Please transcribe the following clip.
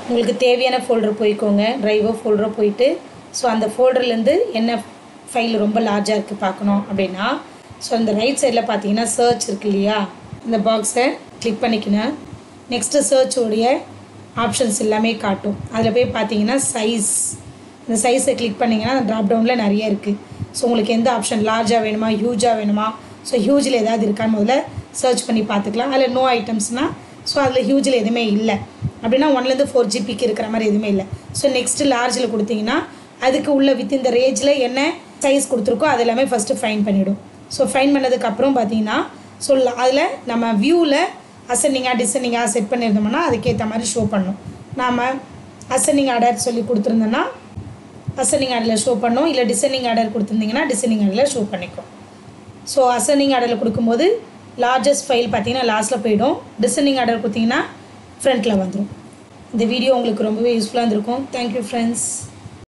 உங்களுக்கு தேவையான ஃபோல்டர் போய்க்கோங்க, ட்ரைவோ ஃபோல்டரோ போயிட்டு ஸோ அந்த ஃபோல்டர்லேருந்து என்ன ஃபைல் ரொம்ப லார்ஜாக இருக்குது பார்க்கணும் அப்படின்னா ஸோ அந்த ரைட் சைடில் பார்த்தீங்கன்னா சர்ச் இருக்கு இல்லையா, இந்த பாக்ஸை கிளிக் பண்ணிக்கினேன். நெக்ஸ்ட்டு சர்ச்சோடைய ஆப்ஷன்ஸ் எல்லாமே காட்டும். அதில் போய் பார்த்தீங்கன்னா சைஸ், இந்த சைஸை கிளிக் பண்ணிங்கன்னா அந்த ட்ராப் டவுனில் நிறைய இருக்குது. ஸோ உங்களுக்கு எந்த ஆப்ஷன் லார்ஜாக வேணுமா ஹியூஜாக வேணுமா, ஸோ ஹியூஜில் ஏதாவது இருக்கான்னு முதல்ல சர்ச் பண்ணி பார்த்துக்கலாம். அதில் நோ ஐட்டம்ஸ்னால் ஸோ அதில் ஹியூஜில் எதுவுமே இல்லை அப்படின்னா 1லேருந்து 4 ஜிபிக்கு இருக்கிற மாதிரி எதுவுமே இல்லை. ஸோ நெக்ஸ்ட்டு லார்ஜில் கொடுத்தீங்கன்னா அதுக்கு உள்ள வித் இந்த ரேஞ்சில் என்ன சைஸ் கொடுத்துருக்கோ அது எல்லாமே ஃபஸ்ட்டு ஃபைன் பண்ணிவிடும். ஸோ ஃபைன் பண்ணதுக்கப்புறம் பார்த்தீங்கன்னா ஸோ அதில் நம்ம வியூவில் அசெண்டிங்காக டிசெண்டிங்காக செட் பண்ணியிருந்தோம்னா அதுக்கேற்ற மாதிரி ஷோ பண்ணணும். நாம் அசெண்டிங் ஆர்டர் சொல்லி கொடுத்துருந்தோன்னா அசெண்டிங் ஆர்டரில் ஷோ பண்ணோம், இல்லை டிசெண்டிங் ஆர்டர் கொடுத்துருந்தீங்கன்னா டிசெண்டிங் ஆர்டரில் ஷோ பண்ணிக்கும். ஸோ அசெண்டிங் ஆர்டரில் கொடுக்கும்போது லார்ஜஸ்ட் ஃபைல் பார்த்தீங்கன்னா லாஸ்ட்டில் போயிடும், டிசெண்டிங் ஆர்டர் கொடுத்தீங்கன்னா ஃப்ரண்ட்டில் வந்துடும். இந்த வீடியோ உங்களுக்கு ரொம்பவே யூஸ்ஃபுல்லாக இருந்திருக்கும். Thank you friends.